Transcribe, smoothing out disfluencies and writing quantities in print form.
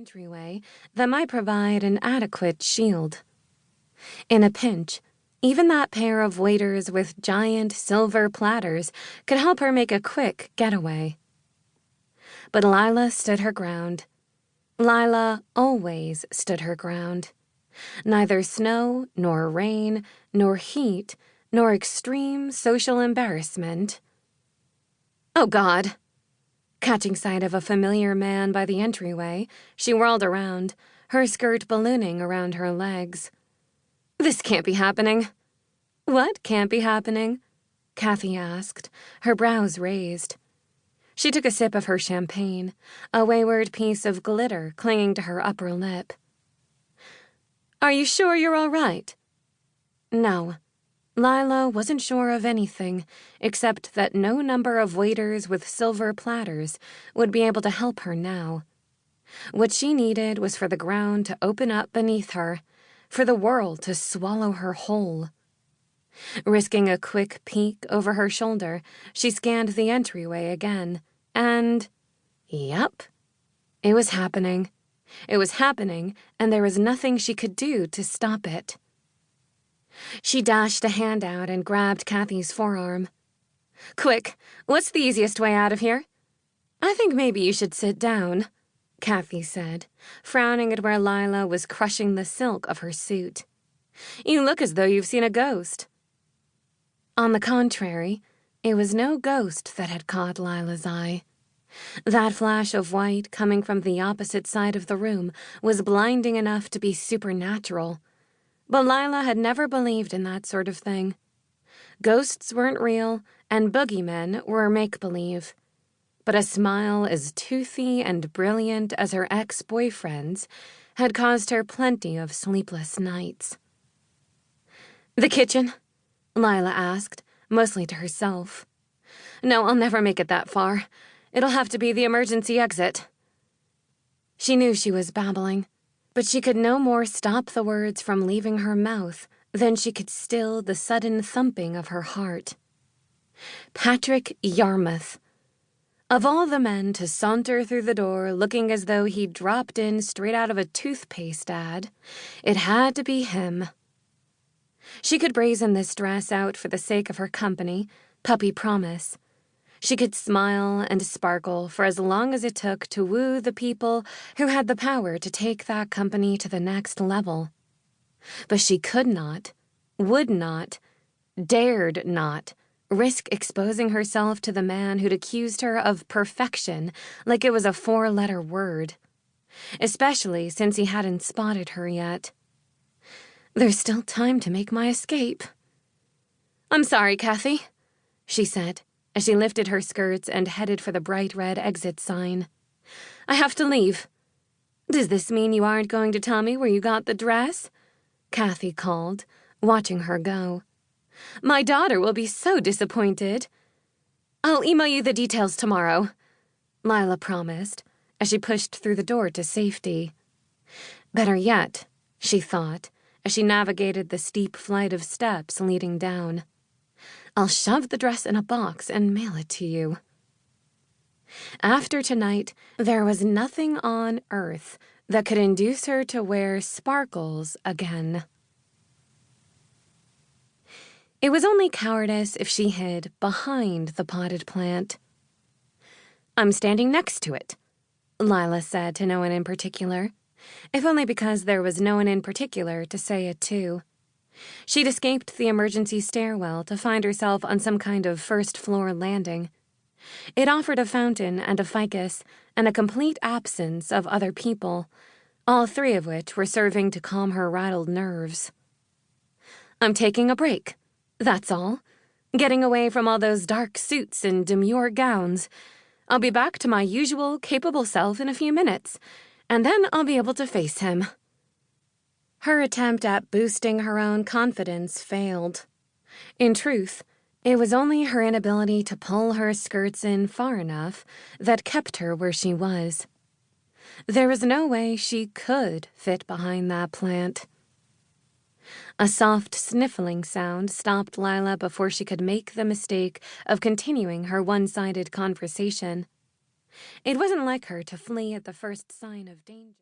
entryway that might provide an adequate shield. In a pinch, even that pair of waiters with giant silver platters could help her make a quick getaway. But Lila stood her ground. Lila always stood her ground. Neither snow, nor rain, nor heat, nor extreme social embarrassment. Oh, God! Catching sight of a familiar man by the entryway, she whirled around, her skirt ballooning around her legs. This can't be happening. What can't be happening? Kathy asked, her brows raised. She took a sip of her champagne, a wayward piece of glitter clinging to her upper lip. Are you sure you're all right? No. Lila wasn't sure of anything, except that no number of waiters with silver platters would be able to help her now. What she needed was for the ground to open up beneath her, for the world to swallow her whole. Risking a quick peek over her shoulder, she scanned the entryway again, and... Yep. It was happening. It was happening, and there was nothing she could do to stop it. She dashed a hand out and grabbed Kathy's forearm. Quick, what's the easiest way out of here? I think maybe you should sit down, Kathy said, frowning at where Lila was crushing the silk of her suit. You look as though you've seen a ghost. On the contrary, it was no ghost that had caught Lila's eye. That flash of white coming from the opposite side of the room was blinding enough to be supernatural. But Lila had never believed in that sort of thing. Ghosts weren't real, and boogeymen were make-believe. But a smile as toothy and brilliant as her ex-boyfriend's had caused her plenty of sleepless nights. The kitchen? Lila asked, mostly to herself. No, I'll never make it that far. It'll have to be the emergency exit. She knew she was babbling, but she could no more stop the words from leaving her mouth than she could still the sudden thumping of her heart. Patrick Yarmouth. Of all the men to saunter through the door looking as though he'd dropped in straight out of a toothpaste ad, it had to be him. She could brazen this dress out for the sake of her company, puppy promise. She could smile and sparkle for as long as it took to woo the people who had the power to take that company to the next level. But she could not, would not, dared not risk exposing herself to the man who'd accused her of perfection like it was a 4-letter word, especially since he hadn't spotted her yet. There's still time to make my escape. I'm sorry, Kathy, she said, as she lifted her skirts and headed for the bright red exit sign. I have to leave. Does this mean you aren't going to tell me where you got the dress? Kathy called, watching her go. My daughter will be so disappointed. I'll email you the details tomorrow, Lila promised, as she pushed through the door to safety. Better yet, she thought, as she navigated the steep flight of steps leading down. I'll shove the dress in a box and mail it to you. After tonight, there was nothing on earth that could induce her to wear sparkles again. It was only cowardice if she hid behind the potted plant. I'm standing next to it, Lila said to no one in particular, if only because there was no one in particular to say it to. She'd escaped the emergency stairwell to find herself on some kind of first-floor landing. It offered a fountain and a ficus and a complete absence of other people, all three of which were serving to calm her rattled nerves. I'm taking a break, that's all. Getting away from all those dark suits and demure gowns. I'll be back to my usual capable self in a few minutes, and then I'll be able to face him. Her attempt at boosting her own confidence failed. In truth, it was only her inability to pull her skirts in far enough that kept her where she was. There was no way she could fit behind that plant. A soft sniffling sound stopped Lila before she could make the mistake of continuing her one-sided conversation. It wasn't like her to flee at the first sign of danger.